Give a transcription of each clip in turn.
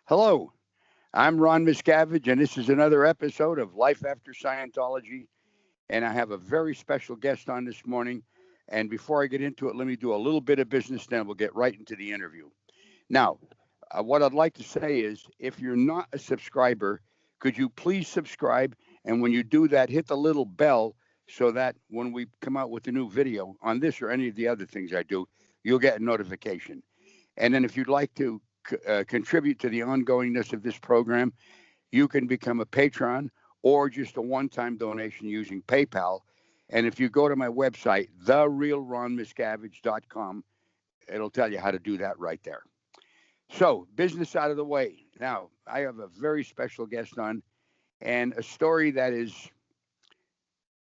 Hello, I'm Ron Miscavige, and this is another episode of Life After Scientology. And I have a very special guest on this morning. And before I get into it, let me do a little bit of business, then we'll get right into the interview. Now, what I'd like to say is if you're not a subscriber, could you please subscribe? And when you do that, hit the little bell so that when we come out with a new video on this or any of the other things I do, you'll get a notification. And then if you'd like to contribute to the ongoingness of this program, you can become a patron or just a one-time donation using PayPal. And if you go to my website, therealronmiscavige.com, it'll tell you how to do that right there. So, business out of the way. Now, I have a very special guest on, and a story that is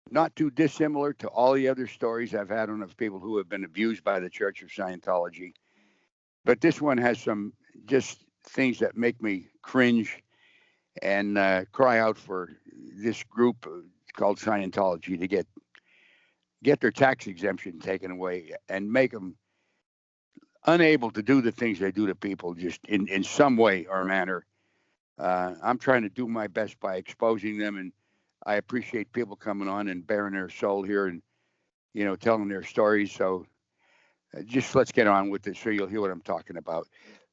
not too dissimilar to all the other stories I've had on of people who have been abused by the Church of Scientology. But this one has some just things that make me cringe and cry out for this group called Scientology to get their tax exemption taken away and make them unable to do the things they do to people just in some way or manner. I'm trying to do my best by exposing them, and I appreciate people coming on and bearing their soul here and, telling their stories. So just let's get on with it so you'll hear what I'm talking about.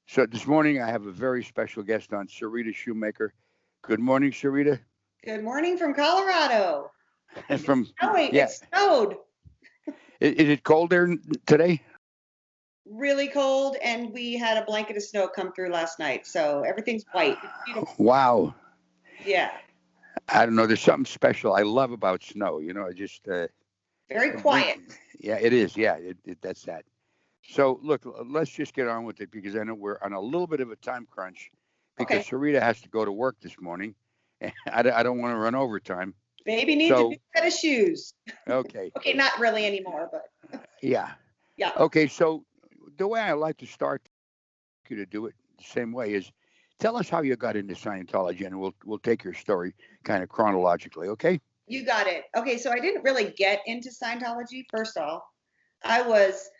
So this morning I have a very special guest on, Sarita Shoemaker. Good morning, Sarita. Good morning from Colorado. It snowed. Is it cold there today? Really cold, and we had a blanket of snow come through last night, so everything's white. Wow. Yeah. I don't know. There's something special I love about snow. I just very quiet. Yeah, it is. Yeah, that's that. So look, let's just get on with it because I know we're on a little bit of a time crunch because okay. Sarita has to go to work this morning. I don't want to run overtime. Baby needs a new set of shoes. Okay. Okay, not really anymore, but. Yeah. Yeah. Okay, so the way I like to start you to do it the same way is tell us how you got into Scientology, and we'll take your story kind of chronologically, okay? You got it. Okay, so I didn't really get into Scientology. First off, I was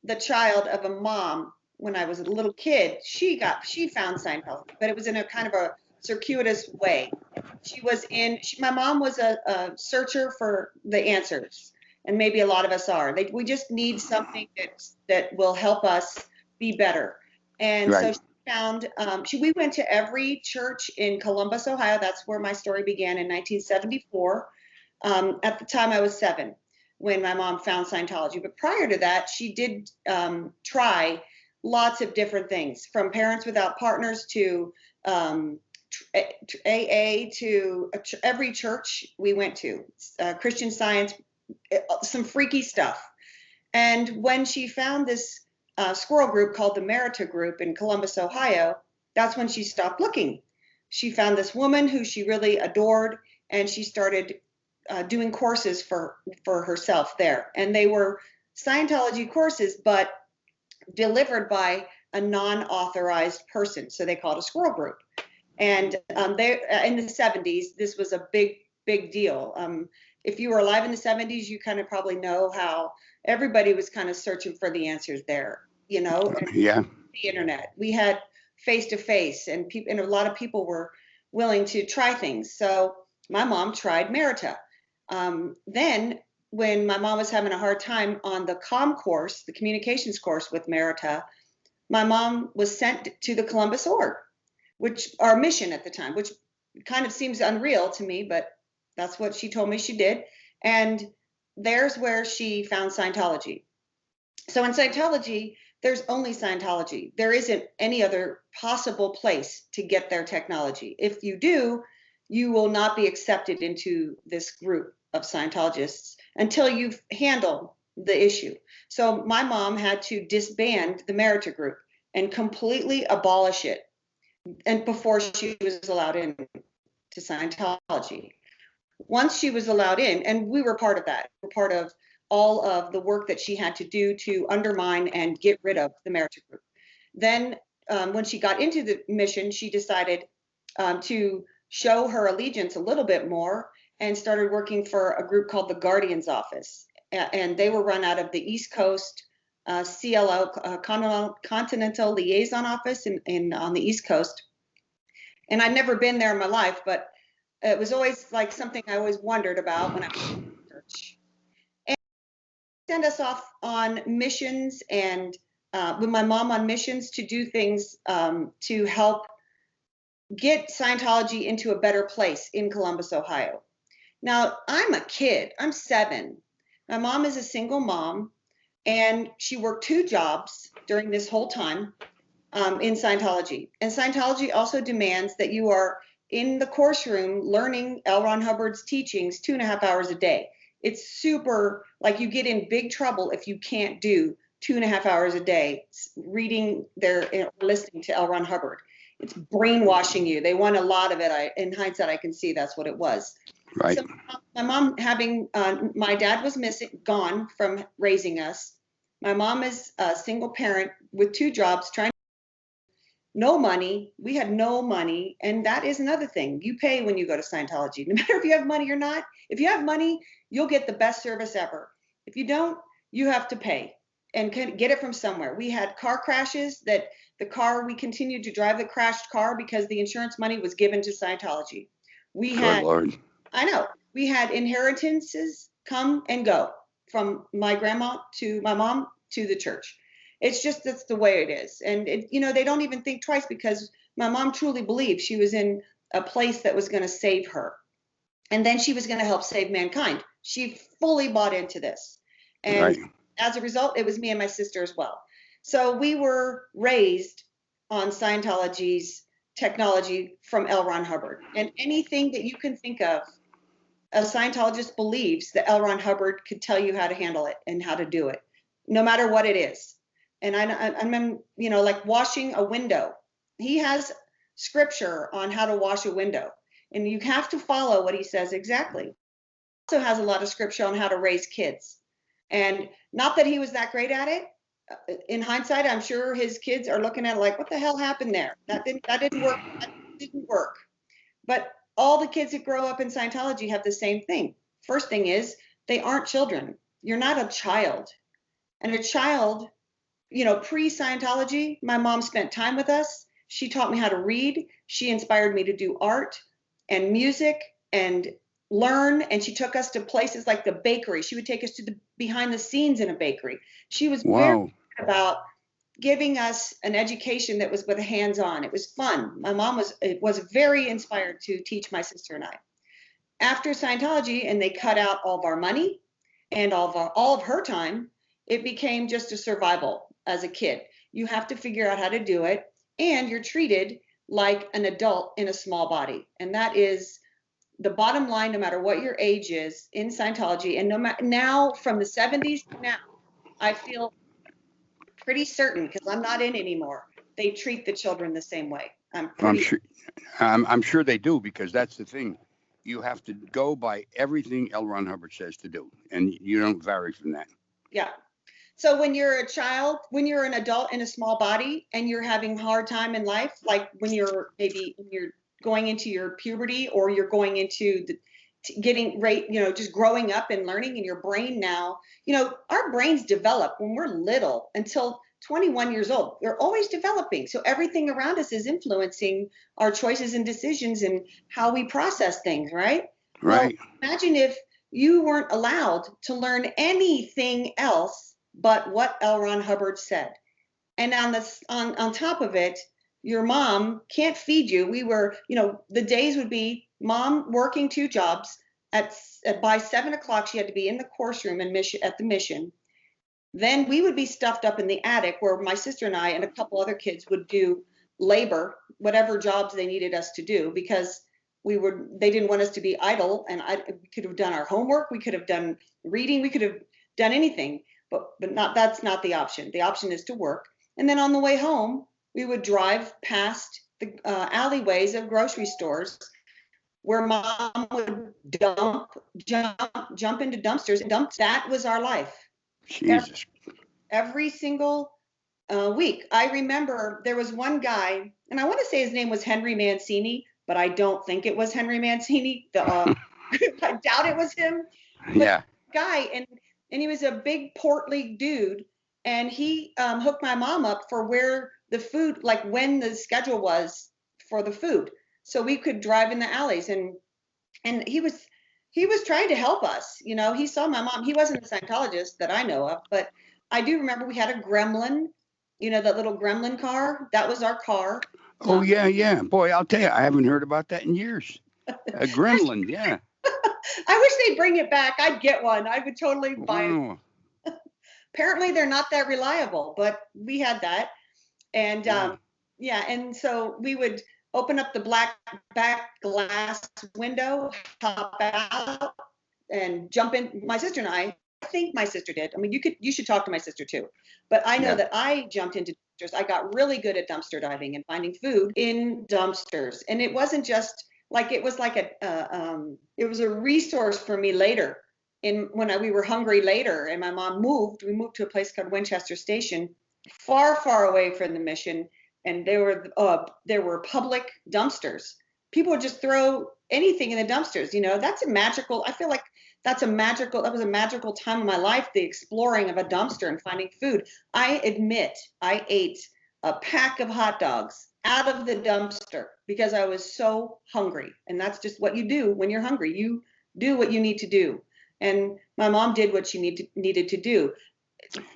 the child of a mom when I was a little kid. She found Scientology, but it was in a kind of a circuitous way. My mom was a searcher for the answers, and maybe a lot of us are. We just need something that will help us be better. And right. So she found, we went to every church in Columbus, Ohio. That's where my story began in 1974. At the time I was 7 when my mom found Scientology. But prior to that, she did try lots of different things, from Parents Without Partners to AA to every church we went to, Christian Science, some freaky stuff. And when she found this squirrel group called the Merita Group in Columbus, Ohio, that's when she stopped looking. She found this woman who she really adored, and she started doing courses for herself there. And they were Scientology courses, but delivered by a non-authorized person. So they called it a squirrel group. And they in the 70s, this was a big deal. If you were alive in the 70s, you kind of probably know how everybody was kind of searching for the answers there, Yeah. The internet. We had face-to-face, and a lot of people were willing to try things. So my mom tried Merita. Then when my mom was having a hard time on the comm course, the communications course with Merita, my mom was sent to the Columbus org, which our mission at the time, which kind of seems unreal to me, but that's what she told me she did. And there's where she found Scientology. So in Scientology, there's only Scientology. There isn't any other possible place to get their technology. If you do, you will not be accepted into this group of Scientologists until you've handled the issue. So my mom had to disband the Merita Group and completely abolish it, and before she was allowed in to Scientology. Once she was allowed in, and we were part of that, we're part of all of the work that she had to do to undermine and get rid of the Merita Group. Then when she got into the mission, she decided to show her allegiance a little bit more and started working for a group called the Guardian's Office. And they were run out of the East Coast CLO, Continental Liaison Office on the East Coast. And I'd never been there in my life, but it was always like something I always wondered about when I was in church. And send us off on missions and with my mom on missions to do things to help get Scientology into a better place in Columbus, Ohio. Now, I'm a kid. I'm 7. My mom is a single mom, and she worked 2 jobs during this whole time in Scientology. And Scientology also demands that you are in the course room learning L. Ron Hubbard's teachings 2.5 hours a day. It's super, like you get in big trouble if you can't do 2.5 hours a day reading their, listening to L. Ron Hubbard. It's brainwashing you. They want a lot of it. In hindsight, I can see that's what it was. Right. So my mom having, my dad was missing, gone from raising us. My mom is a single parent with 2 jobs, trying no money. We had no money. And that is another thing. You pay when you go to Scientology, no matter if you have money or not. If you have money, you'll get the best service ever. If you don't, you have to pay and can get it from somewhere. We had car crashes that we continued to drive the crashed car because the insurance money was given to Scientology. We Good Lord. I know, we had inheritances come and go from my grandma to my mom to the church. It's just, that's the way it is. And they don't even think twice because my mom truly believed she was in a place that was going to save her. And then she was going to help save mankind. She fully bought into this. And Right. as a result, it was me and my sister as well. So we were raised on Scientology's technology from L. Ron Hubbard. And anything that you can think of, a Scientologist believes that L. Ron Hubbard could tell you how to handle it and how to do it, no matter what it is. And I'm like washing a window. He has scripture on how to wash a window, and you have to follow what he says exactly. He also has a lot of scripture on how to raise kids. And not that he was that great at it. In hindsight, I'm sure his kids are looking at it like, what the hell happened there? That didn't work. That didn't work. But all the kids that grow up in Scientology have the same thing. First thing is, they aren't children. You're not a child. And a child, pre-Scientology, my mom spent time with us. She taught me how to read. She inspired me to do art and music and learn. And she took us to places like the bakery. She would take us to the behind the scenes in a bakery. She was very good about giving us an education that was with hands-on. It was fun. My mom was very inspired to teach my sister and I. After Scientology, and they cut out all of our money and all of her time, it became just a survival as a kid. You have to figure out how to do it, and you're treated like an adult in a small body. And that is the bottom line, no matter what your age is in Scientology. And now, from the 70s to now, I feel pretty certain, because I'm not in anymore, they treat the children the same way. I'm sure they do, because that's the thing. You have to go by everything L. Ron Hubbard says to do, and you don't vary from that. Yeah. So when you're a child, when you're an adult in a small body and you're having a hard time in life, like when you're going into your puberty, or you're going into just growing up and learning in your brain now, our brains develop when we're little until 21 years old. They're always developing. So everything around us is influencing our choices and decisions and how we process things, right? Right. Well, imagine if you weren't allowed to learn anything else but what L. Ron Hubbard said. And on top of it, your mom can't feed you. We were, the days would be mom working 2 jobs. By 7 o'clock, she had to be in the course room at the mission. Then we would be stuffed up in the attic, where my sister and I and a couple other kids would do labor, whatever jobs they needed us to do, because they didn't want us to be idle. And we could have done our homework, we could have done reading, we could have done anything, but that's not the option. The option is to work. And then on the way home, we would drive past the alleyways of grocery stores, where mom would jump into dumpsters and dump. That was our life. Jesus. Every single week. I remember there was one guy, and I want to say his name was Henry Mancini, but I don't think it was Henry Mancini. I doubt it was him. Yeah. Guy, and he was a big portly dude, and he hooked my mom up for where the food, like when the schedule was for the food. so we could drive in the alleys. And he was trying to help us. He saw my mom. He wasn't a Scientologist that I know of, but I do remember we had a Gremlin, that little Gremlin car. That was our car. Oh, yeah. Boy, I'll tell you, I haven't heard about that in years. A Gremlin, yeah. I wish they'd bring it back. I'd get one. I would totally buy Wow. it. Apparently, they're not that reliable, but we had that. And and so we would open up the black back glass window, hop out, and jump in. My sister and I think my sister did. I mean, you should talk to my sister too. But I know that I jumped into dumpsters. I got really good at dumpster diving and finding food in dumpsters. And it wasn't just like, it was like it was a resource for me later. When we were hungry later and my mom we moved to a place called Winchester Station, far, far away from the mission. And there were public dumpsters. People would just throw anything in the dumpsters. I feel like that was a magical time of my life, the exploring of a dumpster and finding food. I admit I ate a pack of hot dogs out of the dumpster because I was so hungry. And that's just what you do when you're hungry. You do what you need to do. And my mom did what she needed to do.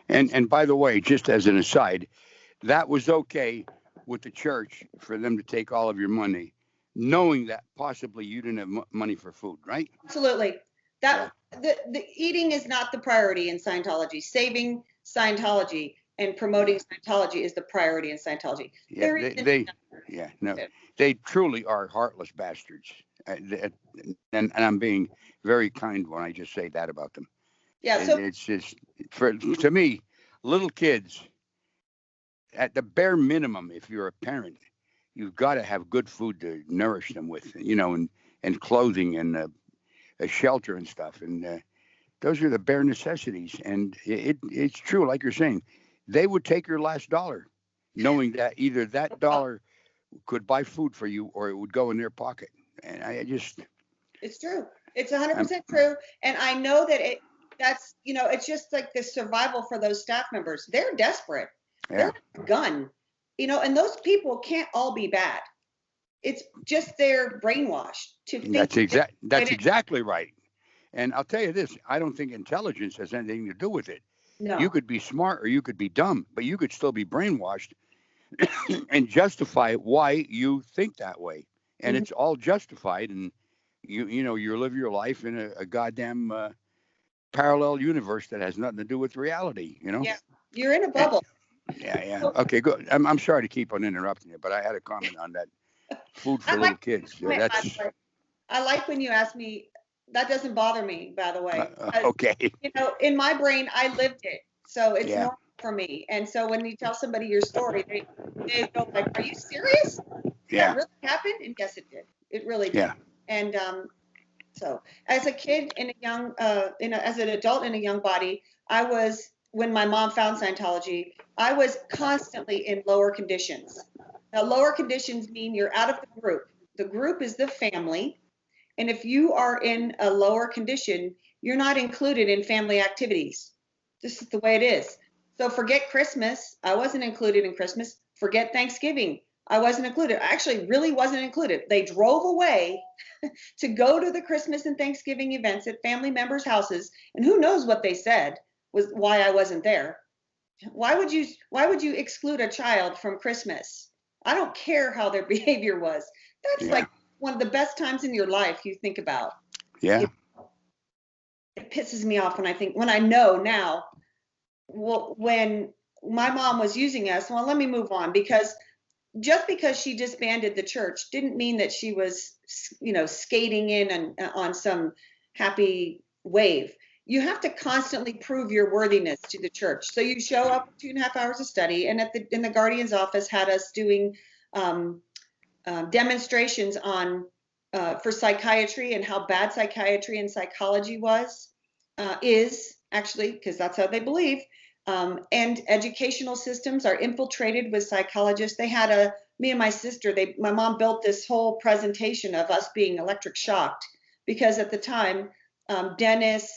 And by the way, just as an aside, that was okay with the church for them to take all of your money, knowing that possibly you didn't have money for food, right? Absolutely. The eating is not the priority in Scientology. Saving Scientology and promoting Scientology is the priority in Scientology. Yeah, they truly are heartless bastards. And I'm being very kind when I just say that about them. Yeah, so it's just, to me, little kids, at the bare minimum, if you're a parent, you've got to have good food to nourish them with, and clothing and a shelter and stuff. And those are the bare necessities. And it's true, like you're saying, they would take your last dollar, knowing that either that dollar could buy food for you or it would go in their pocket. And it's true. It's 100% true. And I know that it's just like the survival for those staff members. They're desperate. Yeah. They're gun, and those people can't all be bad. It's just they're brainwashed to think. That's exactly right. And I'll tell you this, I don't think intelligence has anything to do with it. No. You could be smart or you could be dumb, but you could still be brainwashed and justify why you think that way. And it's all justified. And you live your life in a goddamn parallel universe that has nothing to do with reality, Yeah, you're in a bubble. Yeah. Okay, good. I'm sorry to keep on interrupting you, but I had a comment on that food for little kids. I like when you ask me. That doesn't bother me, by the way. Okay. In my brain, I lived it, so it's normal for me. And so when you tell somebody your story, they go like, "Are you serious? Yeah. That really happened?" And yes, it did. It really did. Yeah. And so as a kid in a young, as an adult in a young body, when my mom found Scientology, I was constantly in lower conditions. Now, lower conditions mean you're out of the group. The group is the family. And if you are in a lower condition, you're not included in family activities. This is the way it is. So forget Christmas. I wasn't included in Christmas. Forget Thanksgiving. I wasn't included. I actually really wasn't included. They drove away to go to the Christmas and Thanksgiving events at family members' houses. And who knows what they said was why I wasn't there. Why would you exclude a child from Christmas? I don't care how their behavior was. That's like one of the best times in your life you think about. Yeah. It pisses me off when I know now, when my mom was using us. Well, let me move on, because just because she disbanded the church didn't mean that she was, skating in on some happy wave. You have to constantly prove your worthiness to the church. So you show up 2.5 hours of study, and in the Guardian's office had us doing demonstrations for psychiatry and how bad psychiatry and psychology is actually, because that's how they believe. And educational systems are infiltrated with psychologists. They had me and my sister, my mom built this whole presentation of us being electric shocked, because at the time, Dennis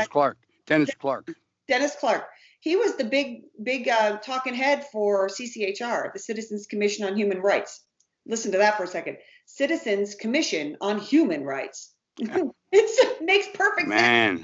Clark. Dennis Clark. He was the big talking head for CCHR, the Citizens Commission on Human Rights. listen to that for a second. Citizens Commission on Human Rights. It makes perfect sense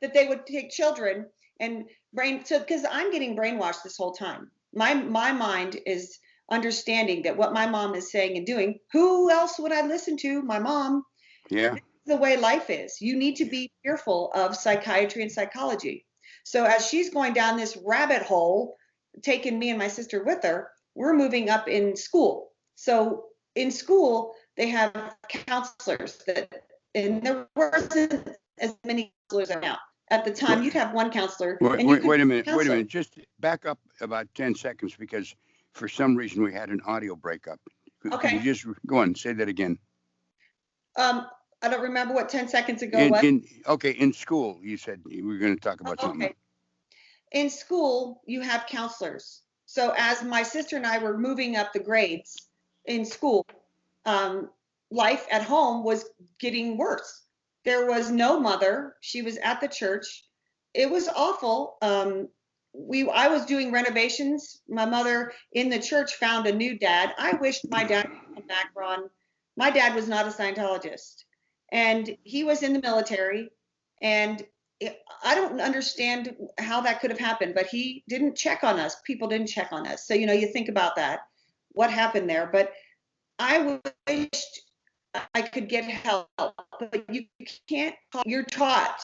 that they would take children and because I'm getting brainwashed this whole time. My mind is understanding that what my mom is saying and doing, who else would I listen to? My mom. Yeah. This is the way life is. You need to be fearful of psychiatry and psychology. So as she's going down this rabbit hole, taking me and my sister with her, we're moving up in school. So in school, they have counselors and there wasn't as many counselors now. At the time, you'd have one counselor. Wait a minute. Just back up about 10 seconds because for some reason we had an audio breakup. Okay. Could you just go on, say that again? I don't remember what 10 seconds ago was. In school, you said you were going to talk about something. Okay. In school, you have counselors. So as my sister and I were moving up the grades in school, life at home was getting worse. There was no mother. She was at the church. It was awful. I was doing renovations. My mother in the church found a new dad. I wished my dad would come back, Ron. My dad was not a Scientologist, and he was in the military. And I don't understand how that could have happened, but he didn't check on us. People didn't check on us. So, you think about that, what happened there. But I wished I could get help, but you can't. You're taught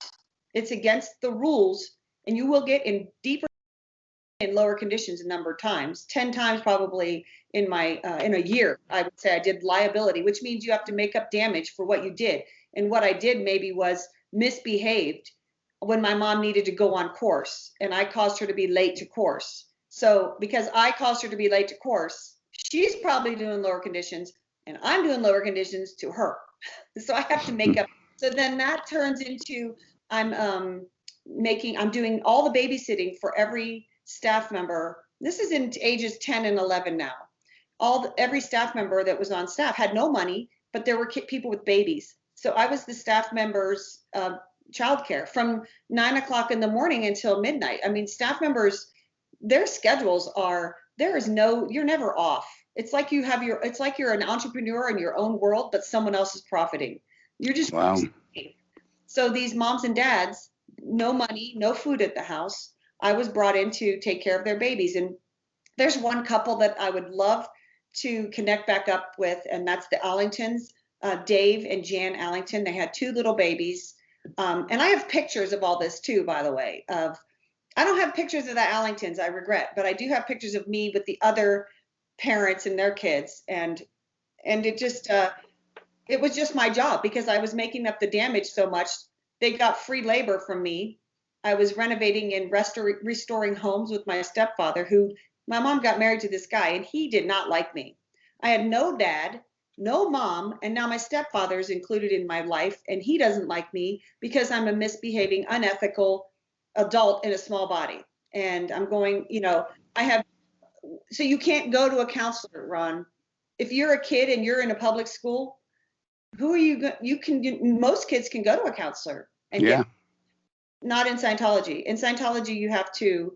it's against the rules, and you will get in deeper in lower conditions a number of times, 10 times probably in a year. I would say I did liability, which means you have to make up damage for what you did. And what I did maybe was misbehaved when my mom needed to go on course, and I caused her to be late to course. So because I caused her to be late to course, she's probably doing lower conditions, and I'm doing lower conditions to her. So I have to make up. So then that turns into I'm doing all the babysitting for every staff member. This is in ages 10 and 11 now. Every staff member that was on staff had no money, but there were people with babies. So I was the staff member's childcare from 9 o'clock in the morning until midnight. I mean, staff members, their schedules you're never off. It's like you're an entrepreneur in your own world, but someone else is profiting. You're just wow. So these moms and dads, no money, no food at the house. I was brought in to take care of their babies. And there's one couple that I would love to connect back up with, and that's the Allingtons, Dave and Jan Allington. They had 2 little babies. And I have pictures of all this too, by the way. I don't have pictures of the Allingtons, I regret, but I do have pictures of me with the other parents and their kids. And it was just my job because I was making up the damage so much. They got free labor from me. I was renovating and restoring homes with my stepfather, who my mom got married to this guy, and he did not like me. I had no dad, no mom, and now my stepfather is included in my life, and he doesn't like me because I'm a misbehaving, unethical adult in a small body. And I'm going, so you can't go to a counselor, Ron. If you're a kid and you're in a public school, who are you? Most kids can go to a counselor and get. Not in Scientology. In Scientology, you have to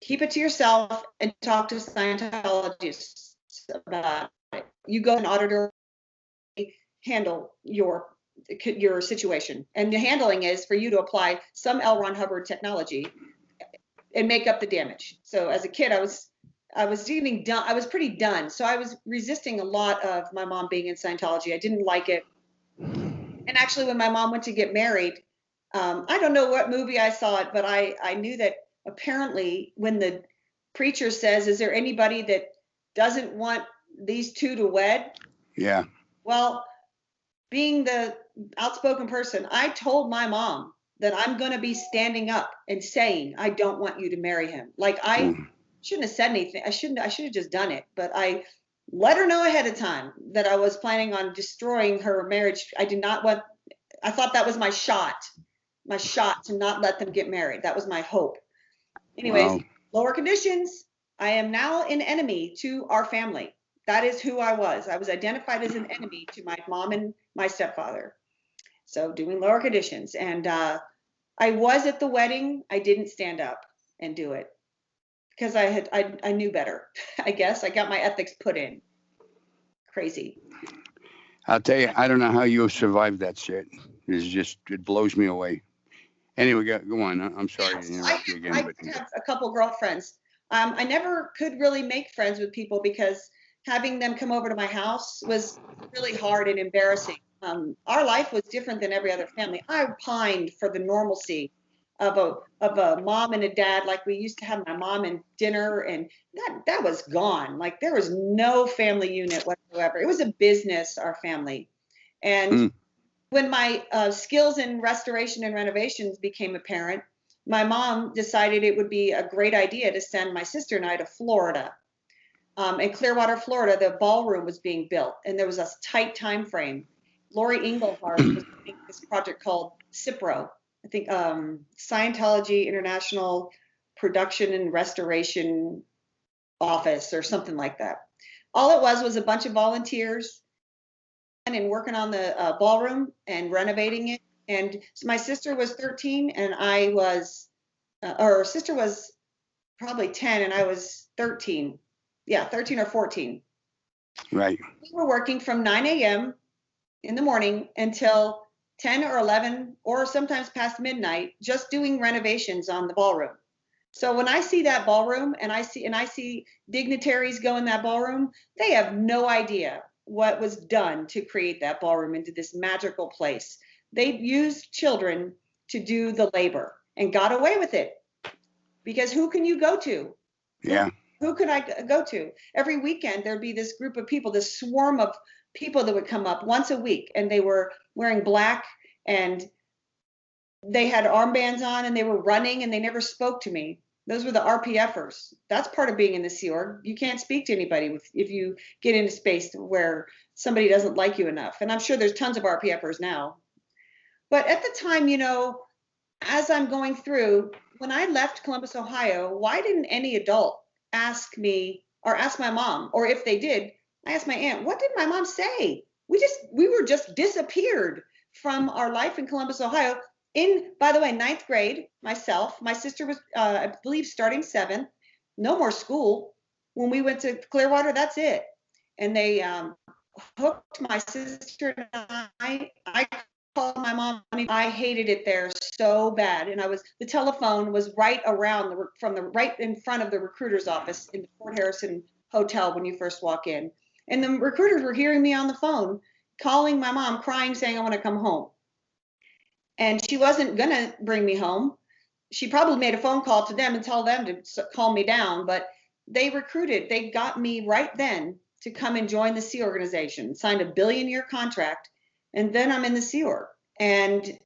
keep it to yourself and talk to Scientologists about it. You go an auditor, handle your situation, and the handling is for you to apply some L. Ron Hubbard technology and make up the damage. So as a kid, I was getting done. I was pretty done. So I was resisting a lot of my mom being in Scientology. I didn't like it. And actually, when my mom went to get married, I don't know what movie I saw it, but I knew that apparently when the preacher says, is there anybody that doesn't want these 2 to wed? Yeah. Well, being the outspoken person, I told my mom that I'm going to be standing up and saying, I don't want you to marry him. Like I shouldn't have said anything. I should have just done it, but I let her know ahead of time that I was planning on destroying her marriage. I thought that was my shot to not let them get married. That was my hope. Anyways, Lower conditions. I am now an enemy to our family. That is who I was. I was identified as an enemy to my mom and my stepfather. So doing lower conditions. And I was at the wedding. I didn't stand up and do it because I knew better. I guess I got my ethics put in. crazy. I'll tell you, I don't know how you survived that shit. It blows me away. Anyway, go on. I'm sorry to interrupt you again. I But did have a couple girlfriends. I never could really make friends with people because having them come over to my house was really hard and embarrassing. Our life was different than every other family. I pined for the normalcy of a mom and a dad, like we used to have my mom and dinner, and that was gone. Like there was no family unit whatsoever. It was a business, our family. And when my skills in restoration and renovations became apparent, my mom decided it would be a great idea to send my sister and I to Florida. In Clearwater, Florida, the ballroom was being built, and there was a tight time frame. Lori Engelhardt was doing this project called CIPRO, I think Scientology International Production and Restoration Office or something like that. All it was a bunch of volunteers and working on the ballroom and renovating it. And so my sister was 13 and I was, or sister was probably 10 and I was 13. Yeah, 13 or 14. Right. We were working from 9 a.m. in the morning until 10 or 11 or sometimes past midnight, just doing renovations on the ballroom. So when I see that ballroom and I see dignitaries go in that ballroom, they have no idea what was done to create that ballroom into this magical place. They used children to do the labor and got away with it. Because who can you go to? Yeah. Who could I go to? Every weekend, there'd be this group of people, this swarm of people that would come up once a week, and they were wearing black, and they had armbands on, and they were running, and they never spoke to me. Those were the RPFers. That's part of being in the Sea Org. You can't speak to anybody if you get into space where somebody doesn't like you enough. And I'm sure there's tons of RPFers now. But at the time, as I'm going through, when I left Columbus, Ohio, why didn't any adult ask me or ask my mom? Or if they did, I asked my aunt, what did my mom say? We were just disappeared from our life in Columbus, Ohio. By the way, 9th grade, myself, my sister was, I believe, starting 7th, no more school. When we went to Clearwater, that's it. And they hooked my sister and I called my mom. I hated it there so bad. And the telephone was right around right in front of the recruiter's office in the Fort Harrison Hotel when you first walk in. And the recruiters were hearing me on the phone, calling my mom, crying, saying, I want to come home. And she wasn't going to bring me home. She probably made a phone call to them and tell them to calm me down, but they got me right then to come and join the Sea Organization, signed a $1 billion contract, and then I'm in the Sea Org. And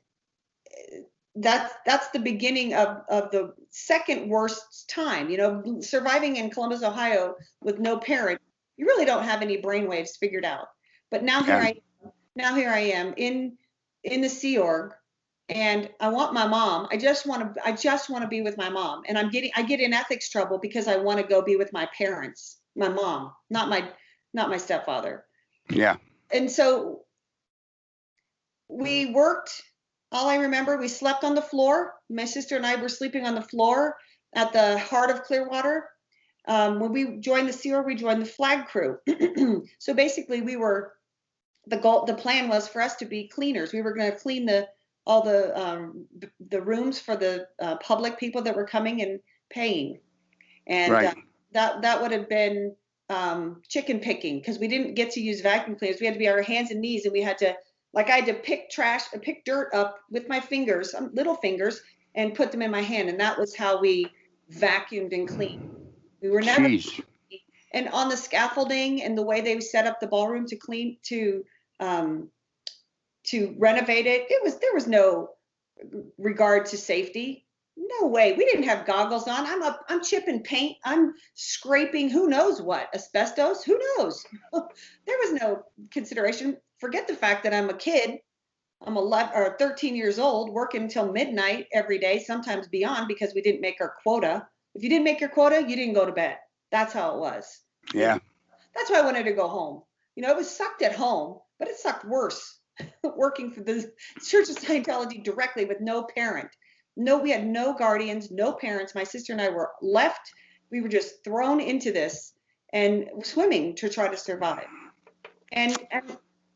that's the beginning of the second worst time. Surviving in Columbus, Ohio with no parent, you really don't have any brainwaves figured out. But now here I am in the Sea Org. And I want my mom. I just want to be with my mom. And I get in ethics trouble because I want to go be with my parents, my mom, not my stepfather. Yeah. And so we worked. All I remember, we slept on the floor. My sister and I were sleeping on the floor at the heart of Clearwater. When we joined the Sea Org, we joined the flag crew. So basically, the plan was for us to be cleaners. We were going to clean all the rooms for the public people that were coming and paying. And right. That would have been chicken picking because we didn't get to use vacuum cleaners. We had to be on our hands and knees, and I had to pick dirt up with my fingers, little fingers, and put them in my hand. And that was how we vacuumed and cleaned. We were never. Jeez. And on the scaffolding and the way they set up the ballroom to renovate it, there was no regard to safety. No way. We didn't have goggles on. I'm chipping paint. I'm scraping who knows what, asbestos, who knows? There was no consideration. Forget the fact that I'm a kid. I'm 13 years old, working until midnight every day, sometimes beyond, because we didn't make our quota. If you didn't make your quota, you didn't go to bed. That's how it was. Yeah. That's why I wanted to go home. It was sucked at home, but it sucked worse working for the Church of Scientology directly with no parent. No, we had no guardians, no parents. My sister and I were left. We were just thrown into this and swimming to try to survive. And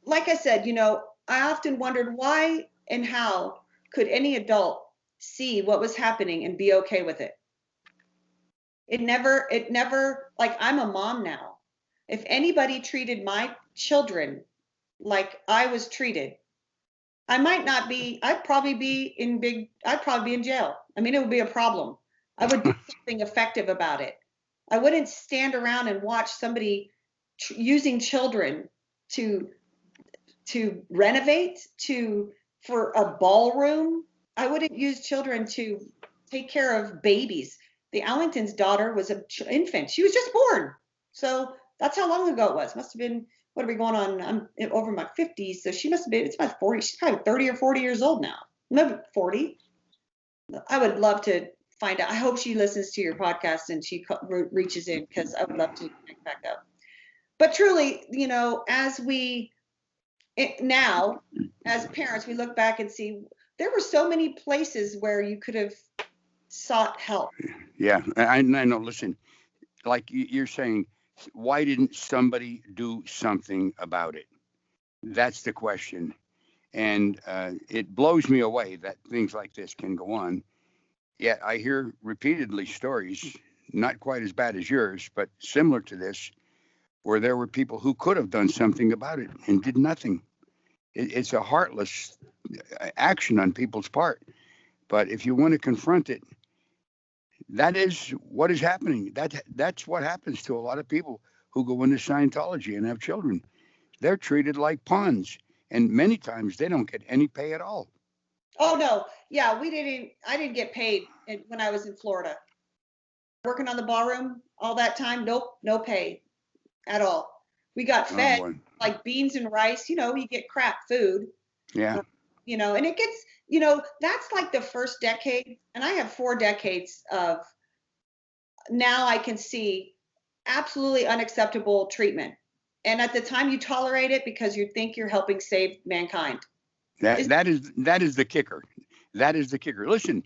like I said, I often wondered why and how could any adult see what was happening and be okay with it. It never, like, I'm a mom now. If anybody treated my children like I was treated, I might not be, I'd probably be in jail. I mean, it would be a problem. I would do something effective about it. I wouldn't stand around and watch somebody using children to renovate, for a ballroom. I wouldn't use children to take care of babies. The Allington's daughter was an infant. She was just born. So that's how long ago it was. Must have been, what are we going on? I'm over my 50s. So she must have been, it's about 40. She's probably 30 or 40 years old now. Maybe 40. I would love to find out. I hope she listens to your podcast and she reaches in, because I would love to pick back up. But truly, now, as parents, we look back and see there were so many places where you could have sought help. Yeah, I know. Listen, like you're saying, why didn't somebody do something about it? That's the question. And it blows me away that things like this can go on. Yet I hear repeatedly stories, not quite as bad as yours, but similar to this, where there were people who could have done something about it and did nothing. It's a heartless action on people's part. But if you want to confront it, that is what is happening. That's what happens to a lot of people who go into Scientology and have children. They're treated like pawns, and many times they don't get any pay at all. Oh no, yeah, I didn't get paid when I was in Florida. Working on the ballroom all that time, nope, no pay at all. We got fed like beans and rice, you get crap food. Yeah. And it gets, that's like the first decade, and I have 4 decades of, now I can see absolutely unacceptable treatment. And at the time you tolerate it because you think you're helping save mankind. That is the kicker. That is the kicker. Listen,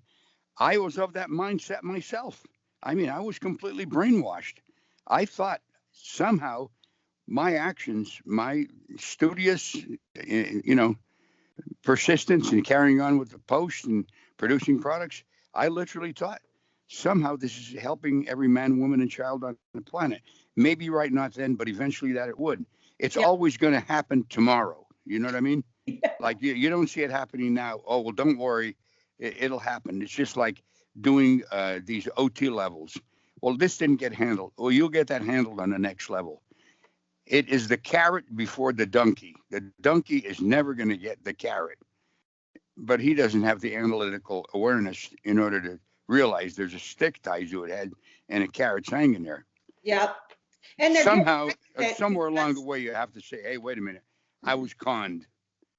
I was of that mindset myself. I mean, I was completely brainwashed. I thought somehow my actions, my studious, persistence in carrying on with the post and producing products, I literally thought somehow this is helping every man, woman, and child on the planet. Maybe right not then, but eventually that it would. It's always going to happen tomorrow. You know what I mean? Like you don't see it happening now. Oh, well, don't worry. It'll happen. It's just like doing these OT levels. Well, this didn't get handled. Well, you'll get that handled on the next level. It is the carrot before the donkey. The donkey is never going to get the carrot, but he doesn't have the analytical awareness in order to realize there's a stick tied to its head and a carrot's hanging there. Yep. And somehow, somewhere along the way, you have to say, hey, wait a minute, I was conned.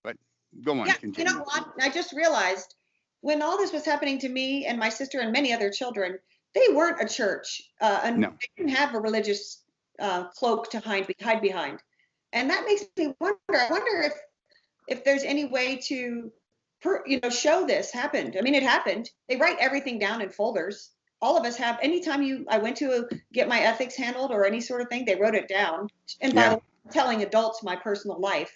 But go on, continue. You know what? I just realized when all this was happening to me and my sister and many other children, they weren't a church. And no. They didn't have a religious cloak to hide behind. And that makes me wonder. I wonder if there's any way to, show this happened. I mean, it happened. They write everything down in folders. All of us have. Anytime I went to get my ethics handled or any sort of thing, they wrote it down. And by the way, I'm telling adults my personal life,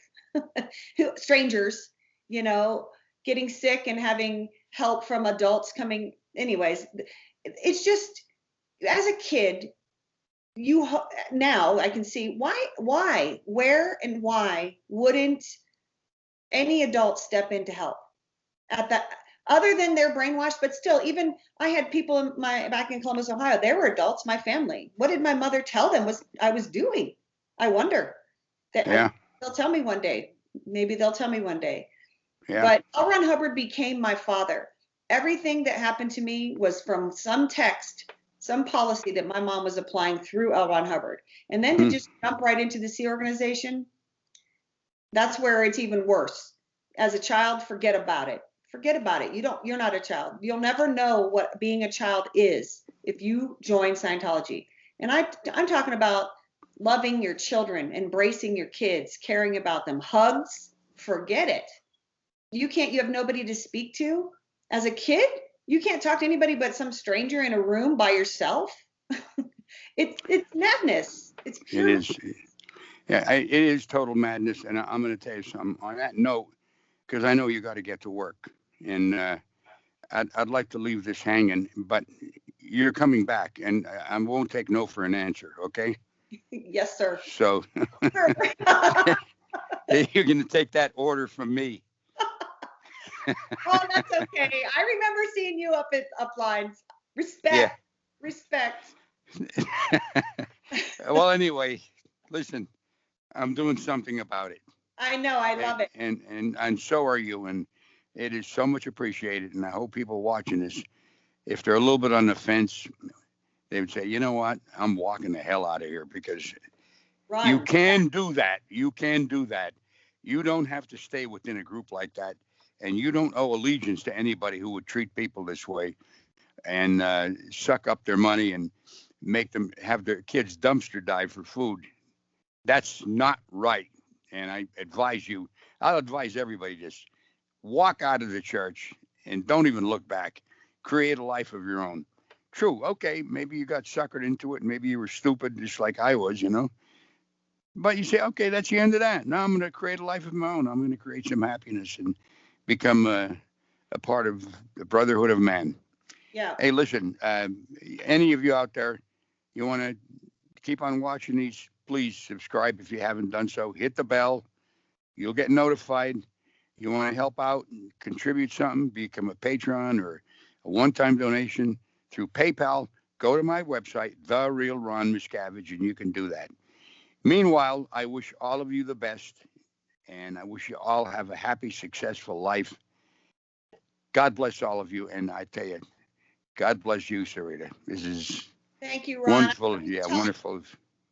strangers, getting sick and having help from adults coming. Anyways, it's just, as a kid, now I can see where and why wouldn't any adult step in to help at that, other than they're brainwashed. But still, even I had people back in Columbus, Ohio, they were adults, my family. What did my mother tell them I was doing? I wonder. They'll tell me one day. Maybe they'll tell me one day. Yeah. But L. Ron Hubbard became my father. Everything that happened to me was from some text, some policy that my mom was applying through L. Ron Hubbard. And then to just jump right into the Sea Organization, that's where it's even worse. As a child, forget about it. Forget about it. You're not a child. You'll never know what being a child is if you join Scientology. And I'm talking about loving your children, embracing your kids, caring about them. Hugs, forget it. You have nobody to speak to. As a kid, you can't talk to anybody but some stranger in a room by yourself. It's madness. It's pure. It is. Yeah, it is total madness. And I'm going to tell you something on that note, because I know you got to get to work. And I'd like to leave this hanging, but you're coming back, and I won't take no for an answer, okay? Yes, sir. So Sure. you're going to take that order from me. Oh, that's okay. I remember seeing you up at Uplines. Respect. Yeah. Respect. Well, anyway, listen, I'm doing something about it. I know. I love it. And so are you. And it is so much appreciated. And I hope people watching this, if they're a little bit on the fence, they would say, you know what? I'm walking the hell out of here, because Run. you can do that. You can do that. You don't have to stay within a group like that. And you don't owe allegiance to anybody who would treat people this way and suck up their money and make them have their kids dumpster dive for food. That's not right. And I'll advise everybody this: walk out of the church and don't even look back. Create a life of your own. True. Okay. Maybe you got suckered into it. Maybe you were stupid, just like I was, But you say, okay, that's the end of that. Now I'm going to create a life of my own. I'm going to create some happiness and become a part of the brotherhood of man. Yeah. Hey, listen, any of you out there, you want to keep on watching these, please subscribe if you haven't done so. Hit the bell. You'll get notified. You want to help out and contribute something, become a patron or a one-time donation through PayPal, go to my website, The Real Ron Miscavige, and you can do that. Meanwhile, I wish all of you the best, and I wish you all have a happy, successful life. God bless all of you, and I tell you, God bless you, Sarita. This is Thank you, Ron. wonderful. Yeah, wonderful.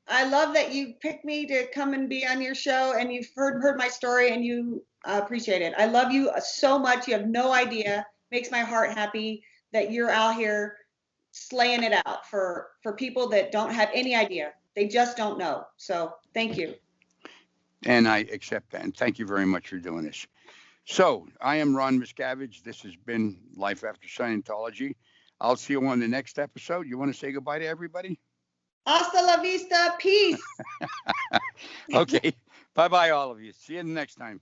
I love that you picked me to come and be on your show, and you've heard my story, and you appreciate it. I love you so much. You have no idea. Makes my heart happy that you're out here slaying it out for people that don't have any idea. They just don't know. So thank you. And I accept that. And thank you very much for doing this. So I am Ron Miscavige. This has been Life After Scientology. I'll see you on the next episode. You want to say goodbye to everybody? Hasta la vista. Peace. Okay. Bye-bye, all of you. See you next time.